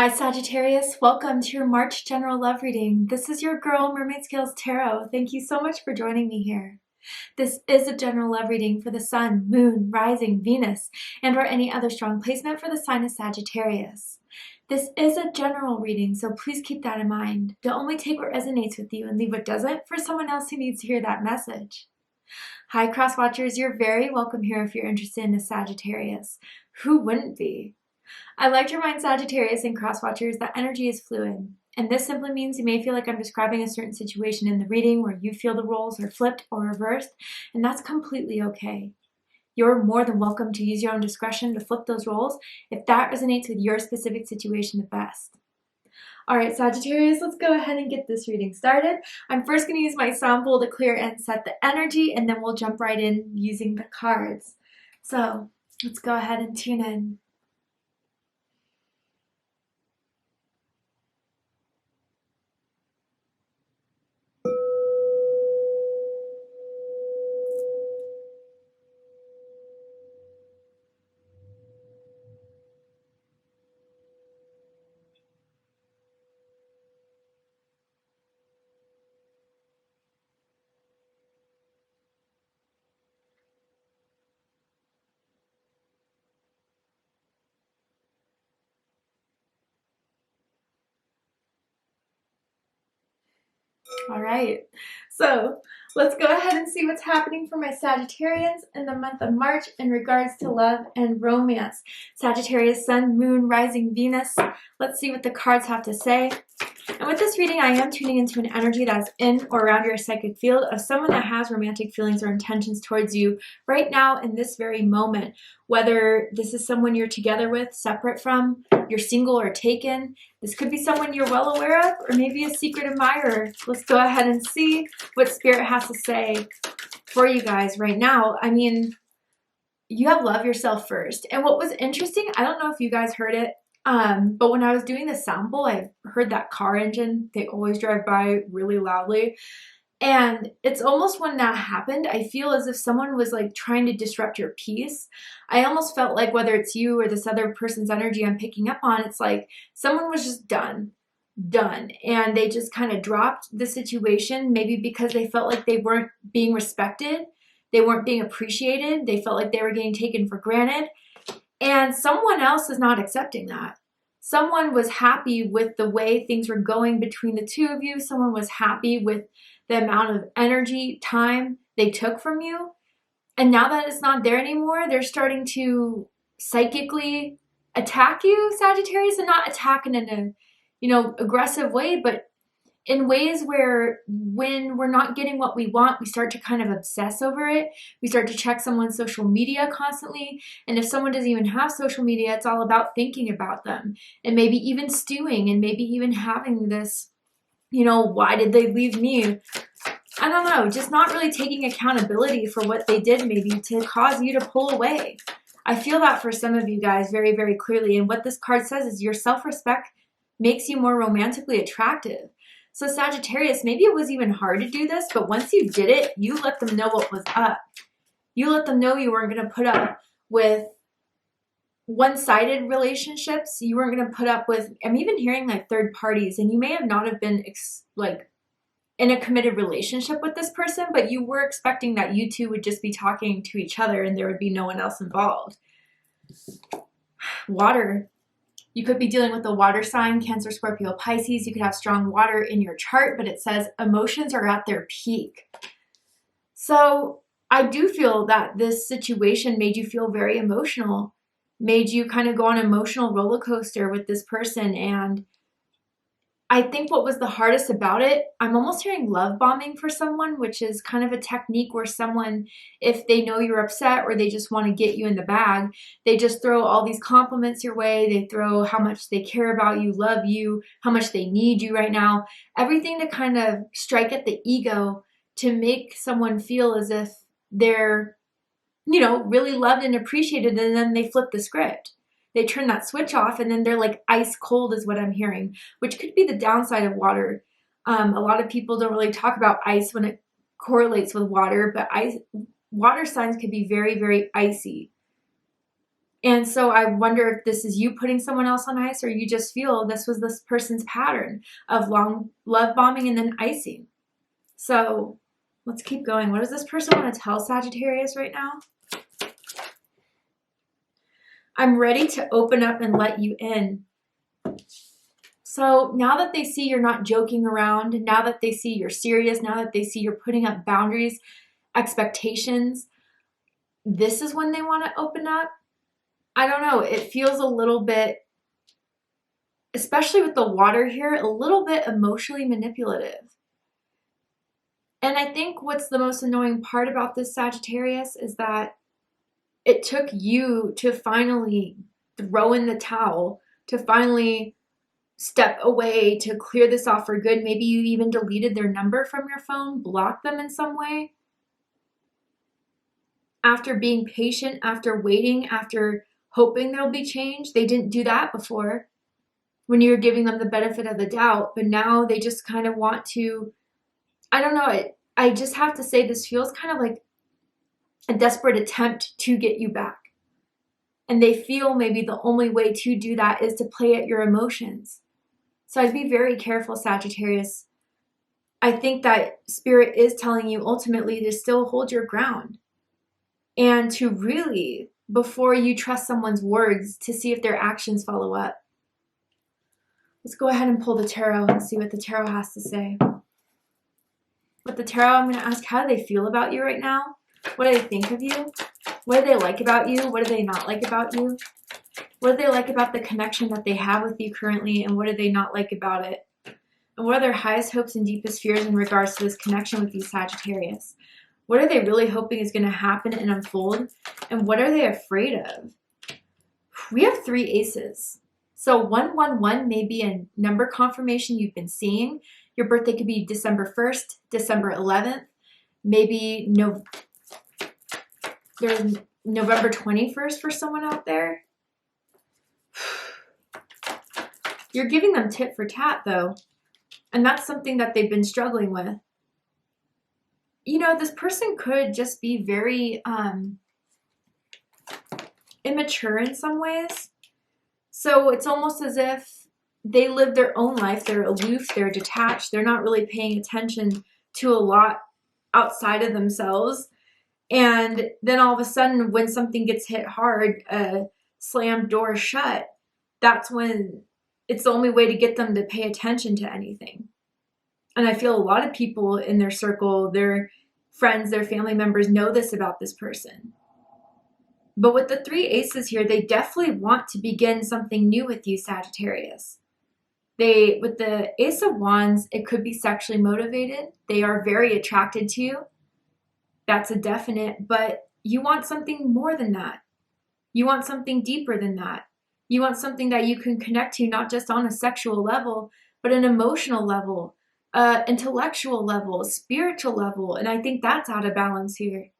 Hi Sagittarius, welcome to your March general love reading. This is your girl Mermaid Scales Tarot. Thank you so much for joining me here. This is a general love reading for the Sun, Moon, Rising, Venus, and or any other strong placement for the sign of Sagittarius. This is a general reading, so please keep that in mind. You'll only take what resonates with you and leave what doesn't for someone else who needs to hear that message. Hi Cross Watchers, you're very welcome here if you're interested in a Sagittarius. Who wouldn't be? I like to remind Sagittarius and crosswatchers that energy is fluid, and this simply means you may feel like I'm describing a certain situation in the reading where you feel the roles are flipped or reversed, and that's completely okay. You're more than welcome to use your own discretion to flip those roles if that resonates with your specific situation the best. Alright Sagittarius, let's go ahead and get this reading started. I'm first going to use my sound bowl to clear and set the energy, and then we'll jump right in using the cards. So let's go ahead and tune in. All right, so let's go ahead and see what's happening for my Sagittarians in the month of March in regards to love and romance. Sagittarius, Sun, Moon, Rising, Venus. Let's see what the cards have to say. And with this reading, I am tuning into an energy that's in or around your psychic field of someone that has romantic feelings or intentions towards you right now in this very moment. Whether this is someone you're together with, separate from, you're single or taken. This could be someone you're well aware of, or maybe a secret admirer. Let's go ahead and see what Spirit has to say for you guys right now. I mean, you have love yourself first. And what was interesting, I don't know if you guys heard it, but when I was doing the sound bowl, I heard that car engine. They always drive by really loudly. And it's almost when that happened, I feel as if someone was like trying to disrupt your peace. I almost felt like whether it's you or this other person's energy I'm picking up on, it's like someone was just done. And they just kind of dropped the situation, maybe because they felt like they weren't being respected. They weren't being appreciated. They felt like they were getting taken for granted. And someone else is not accepting that. Someone was happy with the way things were going between the two of you. Someone was happy with the amount of energy, time they took from you. And now that it's not there anymore, they're starting to psychically attack you, Sagittarius, and not attack in a, aggressive way, but in ways where when we're not getting what we want, we start to kind of obsess over it. We start to check someone's social media constantly. And if someone doesn't even have social media, it's all about thinking about them and maybe even stewing and maybe even having this, why did they leave me? I don't know, just not really taking accountability for what they did maybe to cause you to pull away. I feel that for some of you guys very, very clearly. And what this card says is your self-respect makes you more romantically attractive. So Sagittarius, maybe it was even hard to do this, but once you did it, you let them know what was up. You let them know you weren't going to put up with one-sided relationships. You weren't going to put up with, I'm even hearing like third parties, and you may have not have been in a committed relationship with this person, but you were expecting that you two would just be talking to each other and there would be no one else involved. Water. You could be dealing with a water sign, Cancer, Scorpio, Pisces. You could have strong water in your chart, but it says emotions are at their peak. So I do feel that this situation made you feel very emotional, made you kind of go on an emotional roller coaster with this person. And I think what was the hardest about it, I'm almost hearing love bombing for someone, which is kind of a technique where someone, if they know you're upset or they just want to get you in the bag, they just throw all these compliments your way. They throw how much they care about you, love you, how much they need you right now. Everything to kind of strike at the ego to make someone feel as if they're, really loved and appreciated, and then they flip the script. They turn that switch off and then they're like ice cold is what I'm hearing, which could be the downside of water. A lot of people don't really talk about ice when it correlates with water, but water signs could be very, very icy. And so I wonder if this is you putting someone else on ice, or you just feel this was this person's pattern of long love bombing and then icing. So let's keep going. What does this person want to tell Sagittarius right now? I'm ready to open up and let you in. So now that they see you're not joking around, now that they see you're serious, now that they see you're putting up boundaries, expectations, this is when they want to open up. I don't know. It feels a little bit, especially with the water here, a little bit emotionally manipulative. And I think what's the most annoying part about this Sagittarius is that it took you to finally throw in the towel, to finally step away, to clear this off for good. Maybe you even deleted their number from your phone, blocked them in some way. After being patient, after waiting, after hoping there'll be change. They didn't do that before when you were giving them the benefit of the doubt, but now they just kind of want to, I don't know, I just have to say this feels kind of like a desperate attempt to get you back. And they feel maybe the only way to do that is to play at your emotions. So I'd be very careful, Sagittarius. I think that Spirit is telling you ultimately to still hold your ground and to really, before you trust someone's words, to see if their actions follow up. Let's go ahead and pull the tarot and see what the tarot has to say. With the tarot, I'm going to ask, how do they feel about you right now? What do they think of you? What do they like about you? What do they not like about you? What do they like about the connection that they have with you currently? And what do they not like about it? And what are their highest hopes and deepest fears in regards to this connection with you, Sagittarius? What are they really hoping is going to happen and unfold? And what are they afraid of? We have 3 aces. So 111 may be a number confirmation you've been seeing. Your birthday could be December 1st, December 11th, maybe there's November 21st for someone out there. You're giving them tit for tat, though. And that's something that they've been struggling with. You know, this person could just be very immature in some ways. So it's almost as if they live their own life. They're aloof, they're detached. They're not really paying attention to a lot outside of themselves. And then all of a sudden, when something gets hit hard, a slammed door shut, that's when it's the only way to get them to pay attention to anything. And I feel a lot of people in their circle, their friends, their family members know this about this person. But with the 3 aces here, they definitely want to begin something new with you, Sagittarius. With the Ace of Wands, it could be sexually motivated. They are very attracted to you. That's a definite, but you want something more than that. You want something deeper than that. You want something that you can connect to, not just on a sexual level, but an emotional level, intellectual level, spiritual level. And I think that's out of balance here.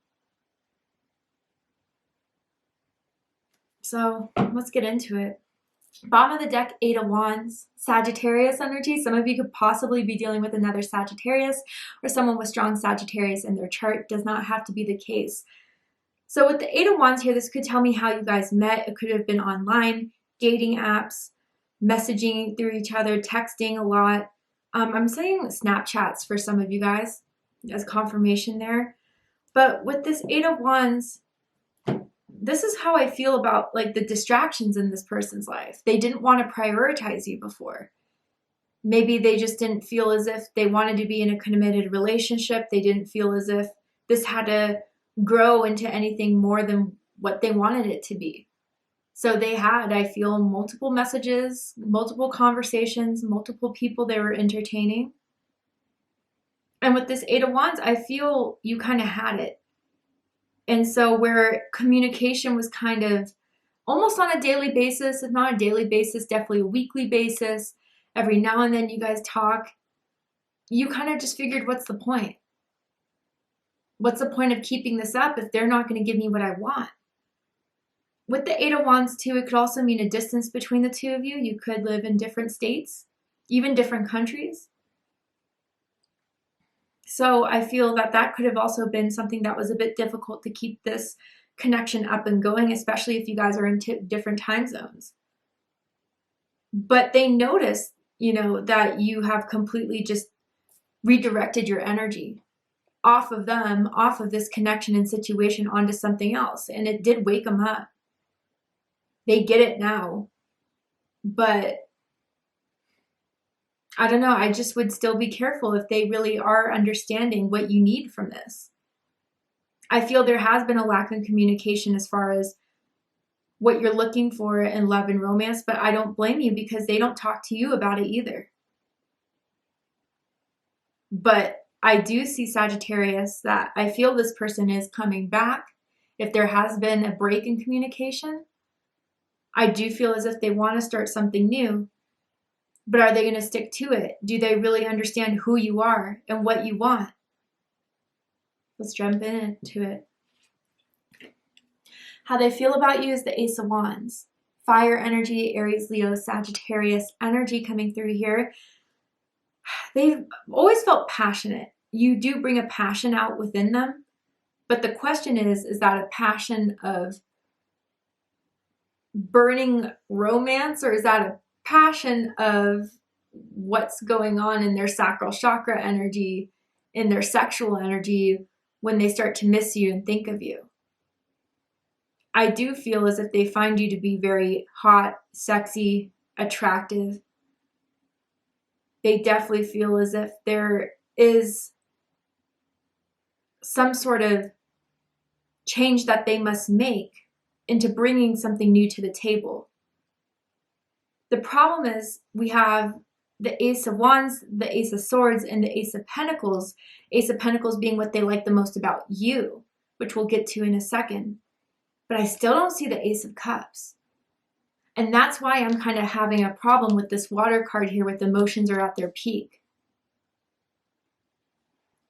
So let's get into it. Bottom of the deck, 8 of Wands, Sagittarius energy. Some of you could possibly be dealing with another Sagittarius or someone with strong Sagittarius in their chart. Does not have to be the case. So with the 8 of Wands here, this could tell me how you guys met. It could have been online, dating apps, messaging through each other, texting a lot. I'm saying Snapchats for some of you guys as confirmation there. But with this 8 of Wands, this is how I feel about like the distractions in this person's life. They didn't want to prioritize you before. Maybe they just didn't feel as if they wanted to be in a committed relationship. They didn't feel as if this had to grow into anything more than what they wanted it to be. So they had, I feel, multiple messages, multiple conversations, multiple people they were entertaining. And with this 8 of Wands, I feel you kind of had it. And so where communication was kind of almost on a daily basis, if not a daily basis, definitely a weekly basis, every now and then you guys talk, you kind of just figured, what's the point? What's the point of keeping this up if they're not going to give me what I want? With the 8 of Wands too, it could also mean a distance between the two of you. You could live in different states, even different countries. So I feel that that could have also been something that was a bit difficult to keep this connection up and going, especially if you guys are in different time zones. But they notice, you know, that you have completely just redirected your energy off of them, off of this connection and situation onto something else. And it did wake them up. They get it now. But I don't know. I just would still be careful if they really are understanding what you need from this. I feel there has been a lack of communication as far as what you're looking for in love and romance, but I don't blame you because they don't talk to you about it either. But I do see, Sagittarius, that I feel this person is coming back. If there has been a break in communication, I do feel as if they want to start something new. But are they going to stick to it? Do they really understand who you are and what you want? Let's jump into it. How they feel about you is the Ace of Wands. Fire energy, Aries, Leo, Sagittarius energy coming through here. They've always felt passionate. You do bring a passion out within them. But the question is that a passion of burning romance, or is that a passion of what's going on in their sacral chakra energy, in their sexual energy, when they start to miss you and think of you? I do feel as if they find you to be very hot, sexy, attractive. They definitely feel as if there is some sort of change that they must make into bringing something new to the table. The problem is we have the Ace of Wands, the Ace of Swords, and the Ace of Pentacles. Ace of Pentacles being what they like the most about you, which we'll get to in a second. But I still don't see the Ace of Cups. And that's why I'm kind of having a problem with this water card here with emotions are at their peak.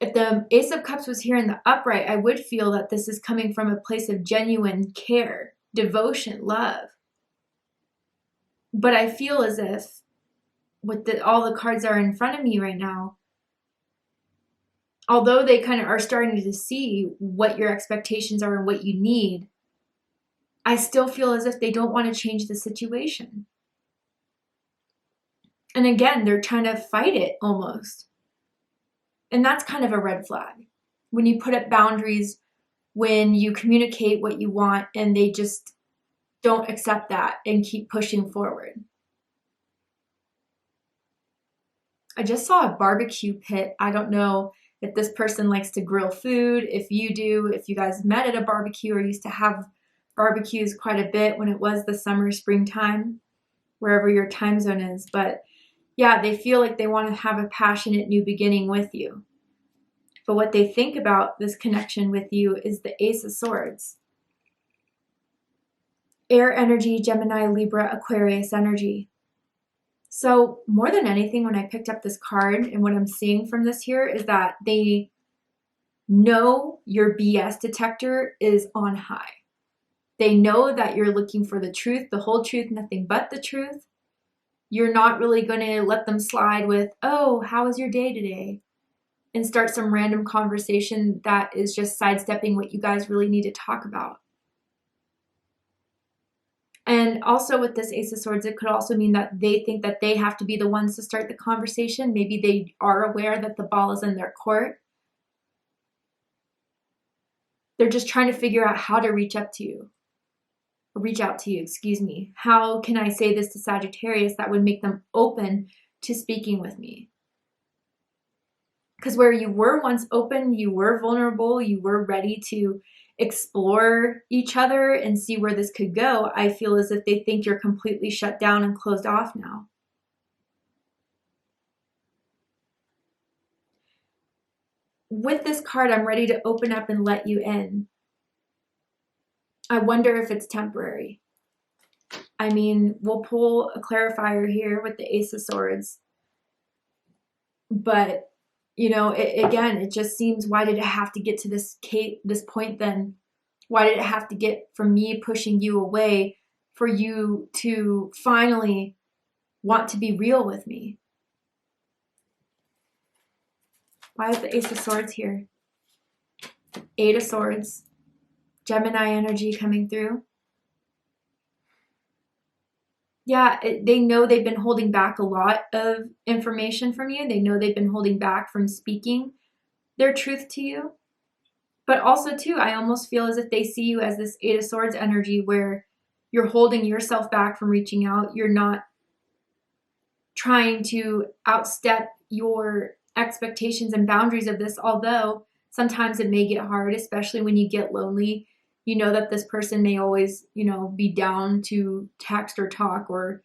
If the Ace of Cups was here in the upright, I would feel that this is coming from a place of genuine care, devotion, love. But I feel as if with all the cards are in front of me right now, although they kind of are starting to see what your expectations are and what you need, I still feel as if they don't want to change the situation. And again, they're trying to fight it almost. And that's kind of a red flag. When you put up boundaries, when you communicate what you want and they just don't accept that and keep pushing forward. I just saw a barbecue pit. I don't know if this person likes to grill food. If you do, if you guys met at a barbecue or used to have barbecues quite a bit when it was the summer, springtime, wherever your time zone is. But yeah, they feel like they want to have a passionate new beginning with you. But what they think about this connection with you is the Ace of Swords. Air energy, Gemini, Libra, Aquarius energy. So more than anything, when I picked up this card and what I'm seeing from this here is that they know your BS detector is on high. They know that you're looking for the truth, the whole truth, nothing but the truth. You're not really going to let them slide with, oh, how was your day today? And start some random conversation that is just sidestepping what you guys really need to talk about. And also with this Ace of Swords, it could also mean that they think that they have to be the ones to start the conversation. Maybe they are aware that the ball is in their court. They're just trying to figure out how to reach out to you. How can I say this to Sagittarius that would make them open to speaking with me? Because where you were once open, you were vulnerable, you were ready to explore each other and see where this could go, I feel as if they think you're completely shut down and closed off now. With this card, I'm ready to open up and let you in. I wonder if it's temporary. I mean, we'll pull a clarifier here with the Ace of Swords. But, you know, again, it just seems, why did it have to get to this point then? Why did it have to get from me pushing you away for you to finally want to be real with me? Why is the Ace of Swords here? Eight of Swords. Gemini energy coming through. Yeah, they know they've been holding back a lot of information from you. They know they've been holding back from speaking their truth to you. But also, too, I almost feel as if they see you as this Eight of Swords energy where you're holding yourself back from reaching out. You're not trying to outstep your expectations and boundaries of this, although sometimes it may get hard, especially when you get lonely. You know that this person may always, be down to text or talk or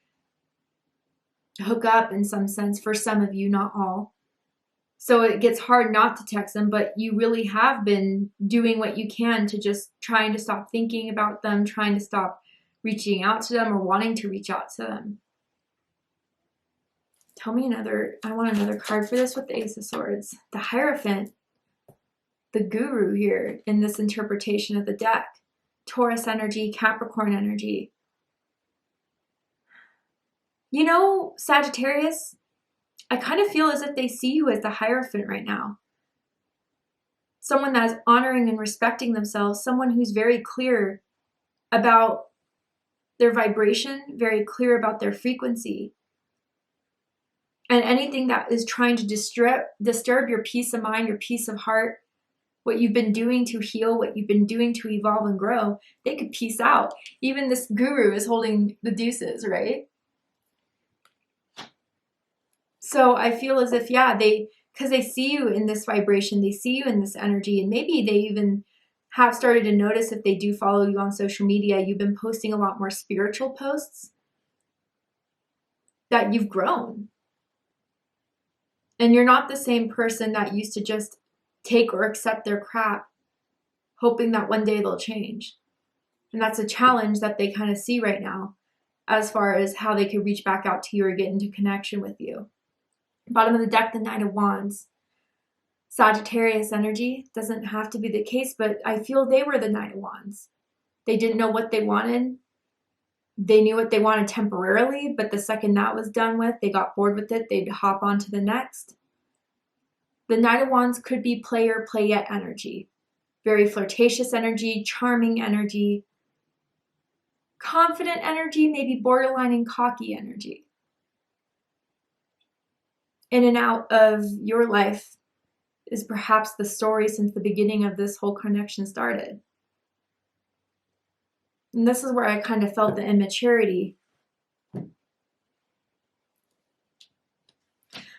hook up in some sense for some of you, not all. So it gets hard not to text them, but you really have been doing what you can to just trying to stop thinking about them, trying to stop reaching out to them or wanting to reach out to them. Tell me I want another card for this with the Ace of Swords. The Hierophant, the Guru here in this interpretation of the deck. Taurus energy, Capricorn energy. Sagittarius, I kind of feel as if they see you as the Hierophant right now. Someone that is honoring and respecting themselves, someone who's very clear about their vibration, very clear about their frequency. And anything that is trying to disturb your peace of mind, your peace of heart, what you've been doing to heal, what you've been doing to evolve and grow, they could peace out. Even this Guru is holding the deuces, right? So I feel as if, because they see you in this vibration, they see you in this energy, and maybe they even have started to notice if they do follow you on social media, you've been posting a lot more spiritual posts, that you've grown. And you're not the same person that used to just take or accept their crap, hoping that one day they'll change. And that's a challenge that they kind of see right now, as far as how they could reach back out to you or get into connection with you. Bottom of the deck, the Knight of Wands. Sagittarius energy. Doesn't have to be the case, but I feel they were the Knight of Wands. They didn't know what they wanted. They knew what they wanted temporarily, but the second that was done with, they got bored with it. They'd hop on to the next. The Knight of Wands could be player, play yet energy. Very flirtatious energy, charming energy, confident energy, maybe borderline and cocky energy. In and out of your life is perhaps the story since the beginning of this whole connection started. And this is where I kind of felt the immaturity.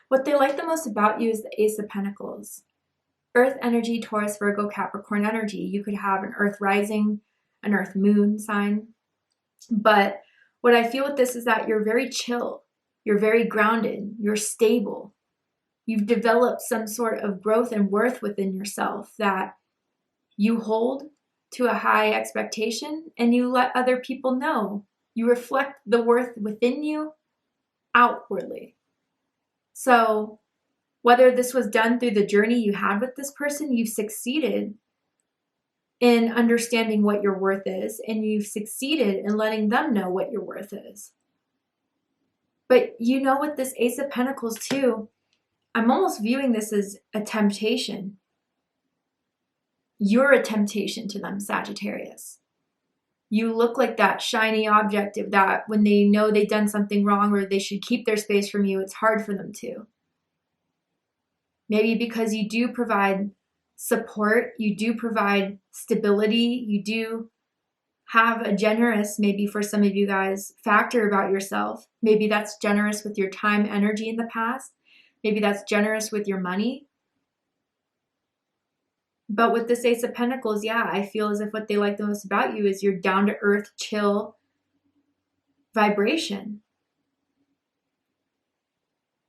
What they like the most about you is the Ace of Pentacles. Earth energy, Taurus, Virgo, Capricorn energy. You could have an Earth rising, an Earth moon sign. But what I feel with this is that you're very chill. You're very grounded. You're stable. You've developed some sort of growth and worth within yourself that you hold to a high expectation, and you let other people know. You reflect the worth within you outwardly. So whether this was done through the journey you had with this person, you've succeeded in understanding what your worth is, and you've succeeded in letting them know what your worth is. But with this Ace of Pentacles too, I'm almost viewing this as a temptation. You're a temptation to them, Sagittarius. You look like that shiny object of that when they know they've done something wrong or they should keep their space from you, it's hard for them to. Maybe because you do provide support, you do provide stability, you do have a generous, maybe for some of you guys, factor about yourself. Maybe that's generous with your time, energy in the past. Maybe that's generous with your money. But with this Ace of Pentacles, I feel as if what they like the most about you is your down-to-earth, chill vibration.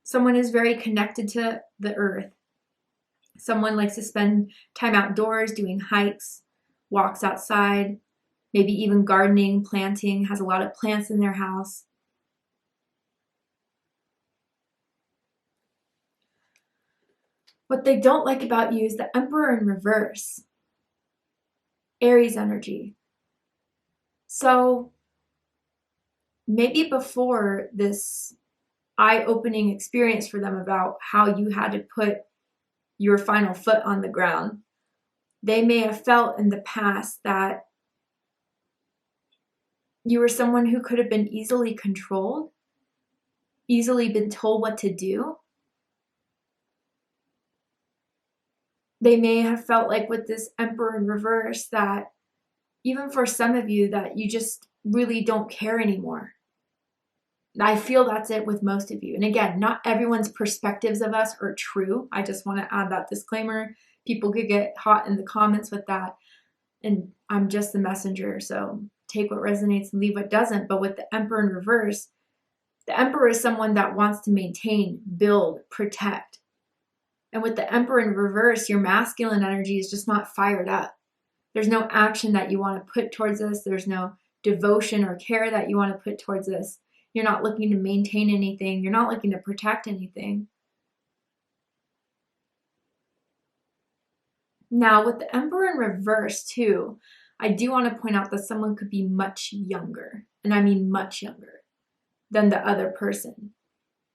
Someone is very connected to the earth. Someone likes to spend time outdoors, doing hikes, walks outside, maybe even gardening, planting, has a lot of plants in their house. What they don't like about you is the Emperor in reverse. Aries energy. So maybe before this eye-opening experience for them about how you had to put your final foot on the ground, They may have felt in the past that you were someone who could have been easily controlled, easily been told what to do. They may have felt like with this Emperor in reverse that even for some of you that you just really don't care anymore. I feel that's it with most of you. And again, not everyone's perspectives of us are true. I just want to add that disclaimer. People could get hot in the comments with that. And I'm just the messenger. So take what resonates and leave what doesn't. But with the Emperor in reverse, the Emperor is someone that wants to maintain, build, protect. And with the Emperor in reverse, your masculine energy is just not fired up. There's no action that you want to put towards this. There's no devotion or care that you want to put towards this. You're not looking to maintain anything. You're not looking to protect anything. Now, with the Emperor in reverse, too, I do want to point out that someone could be much younger, and I mean much younger, than the other person.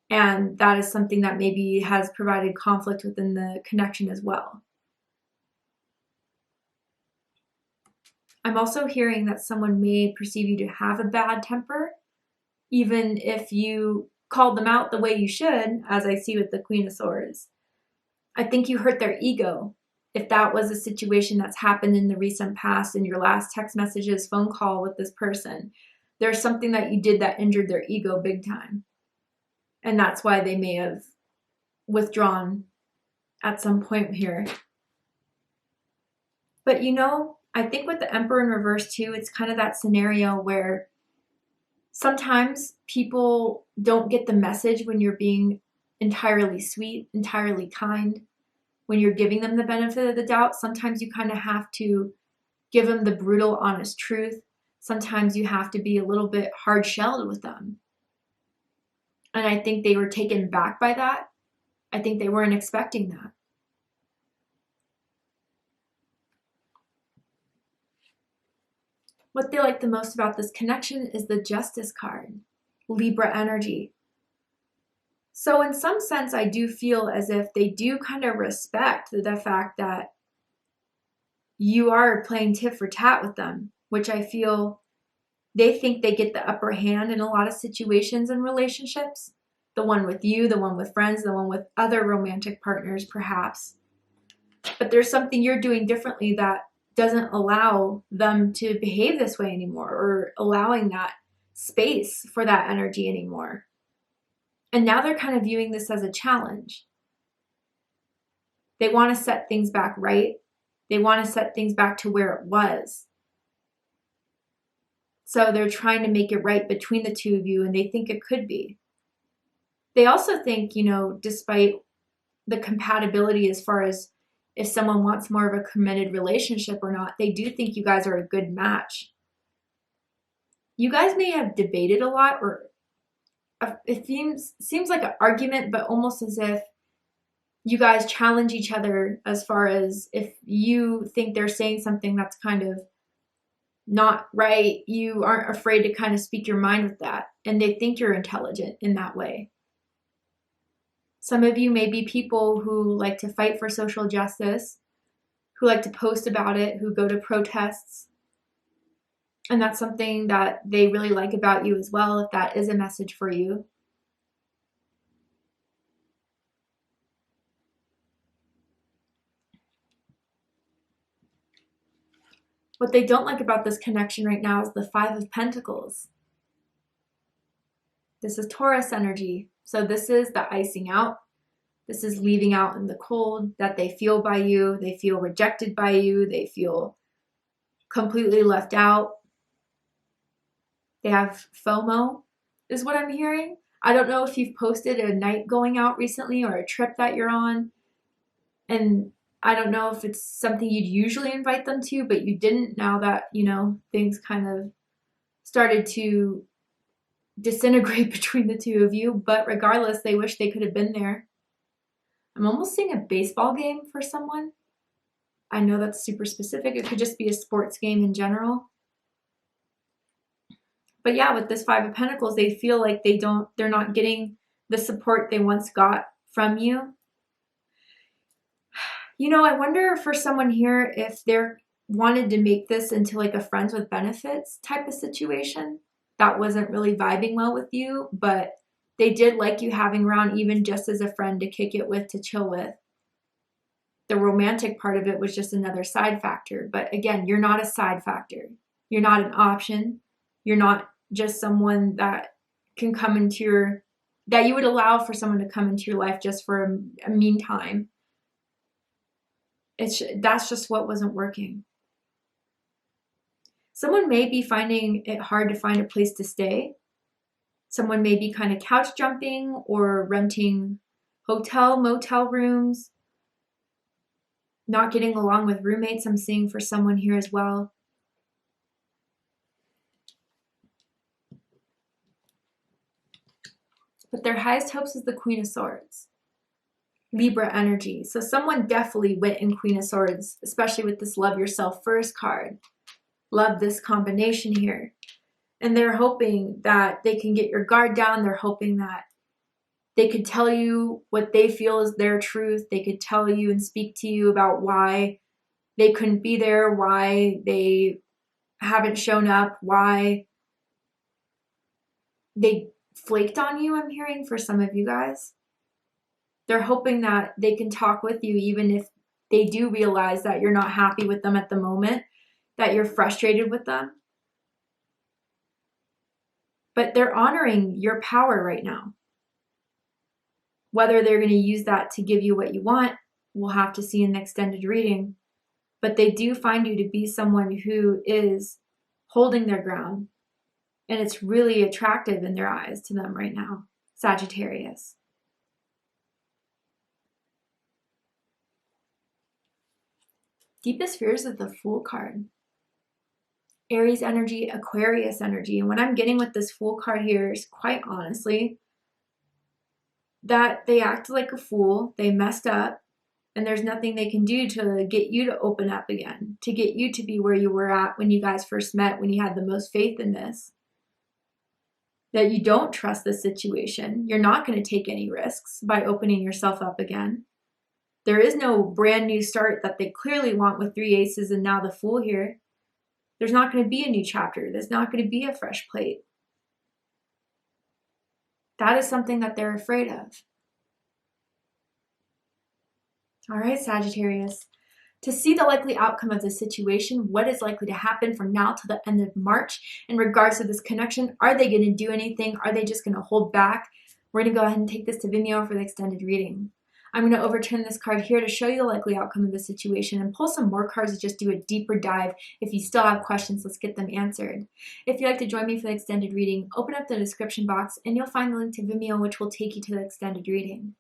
And that is something that maybe has provided conflict within the connection as well. I'm also hearing that someone may perceive you to have a bad temper, even if you called them out the way you should, as I see with the Queen of Swords. I think you hurt their ego. If that was a situation that's happened in the recent past, in your last text messages, phone call with this person, there's something that you did that injured their ego big time. And that's why they may have withdrawn at some point here. But you know, I think with the Emperor in reverse too, it's kind of that scenario where sometimes people don't get the message when you're being entirely sweet, entirely kind, when you're giving them the benefit of the doubt. Sometimes you kind of have to give them the brutal, honest truth. Sometimes you have to be a little bit hard-shelled with them. And I think they were taken back by that. I think they weren't expecting that. What they like the most about this connection is the Justice card, Libra energy. So in some sense, I do feel as if they do kind of respect the fact that you are playing tit for tat with them, which I feel they think they get the upper hand in a lot of situations and relationships. The one with you, the one with friends, the one with other romantic partners, perhaps. But there's something you're doing differently that doesn't allow them to behave this way anymore, or allowing that space for that energy anymore. And now they're kind of viewing this as a challenge. They want to set things back right. They want to set things back to where it was. So they're trying to make it right between the two of you, and they think it could be. They also think, you know, despite the compatibility as far as if someone wants more of a committed relationship or not, they do think you guys are a good match. You guys may have debated a lot, or it seems like an argument, but almost as if you guys challenge each other as far as if you think they're saying something that's kind of not right, you aren't afraid to kind of speak your mind with that. And they think you're intelligent in that way. Some of you may be people who like to fight for social justice, who like to post about it, who go to protests. And that's something that they really like about you as well, if that is a message for you. What they don't like about this connection right now is the Five of Pentacles. This is Taurus energy. So this is the icing out. This is leaving out in the cold that they feel by you. They feel rejected by you. They feel completely left out. They have FOMO, is what I'm hearing. I don't know if you've posted a night going out recently or a trip that you're on. And I don't know if it's something you'd usually invite them to, but you didn't, now that, you know, things kind of started to disintegrate between the two of you. But regardless, they wish they could have been there. I'm almost seeing a baseball game for someone. I know that's super specific. It could just be a sports game in general. But yeah, with this Five of Pentacles, they feel like they're not getting the support they once got from you. You know, I wonder for someone here if they're wanted to make this into like a friends with benefits type of situation that wasn't really vibing well with you, but they did like you having around even just as a friend to kick it with, to chill with. The romantic part of it was just another side factor. But again, you're not a side factor. You're not an option. You're not just someone that can come into your, that you would allow for someone to come into your life just for a meantime. That's just what wasn't working. Someone may be finding it hard to find a place to stay. Someone may be kind of couch jumping or renting hotel, motel rooms, not getting along with roommates. I'm seeing for someone here as well. But their highest hopes is the Queen of Swords. Libra energy. So someone definitely went in Queen of Swords, especially with this Love Yourself First card. Love this combination here. And they're hoping that they can get your guard down. They're hoping that they could tell you what they feel is their truth. They could tell you and speak to you about why they couldn't be there, why they haven't shown up, why they flaked on you, I'm hearing, for some of you guys. They're hoping that they can talk with you even if they do realize that you're not happy with them at the moment, that you're frustrated with them. But they're honoring your power right now. Whether they're going to use that to give you what you want, we'll have to see in an extended reading. But they do find you to be someone who is holding their ground. And it's really attractive in their eyes to them right now, Sagittarius. Deepest fears is the Fool card. Aries energy, Aquarius energy. And what I'm getting with this Fool card here is, quite honestly, that they acted like a fool, they messed up, and there's nothing they can do to get you to open up again, to get you to be where you were at when you guys first met, when you had the most faith in this. That you don't trust the situation. You're not going to take any risks by opening yourself up again. There is no brand new start that they clearly want with 3 aces and now the Fool here. There's not going to be a new chapter. There's not going to be a fresh plate. That is something that they're afraid of. All right, Sagittarius. To see the likely outcome of this situation, what is likely to happen from now till the end of March in regards to this connection? Are they going to do anything? Are they just going to hold back? We're going to go ahead and take this to Vimeo for the extended reading. I'm going to overturn this card here to show you the likely outcome of the situation and pull some more cards to just do a deeper dive. If you still have questions, let's get them answered. If you'd like to join me for the extended reading, open up the description box and you'll find the link to Vimeo, which will take you to the extended reading.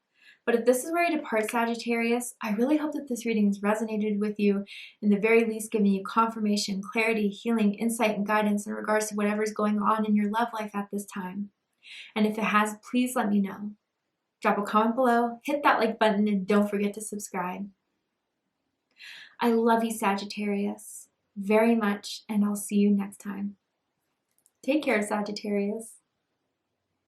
But if this is where you depart, Sagittarius, I really hope that this reading has resonated with you, in the very least giving you confirmation, clarity, healing, insight, and guidance in regards to whatever is going on in your love life at this time. And if it has, please let me know. Drop a comment below, hit that like button, and don't forget to subscribe. I love you, Sagittarius, very much, and I'll see you next time. Take care, Sagittarius.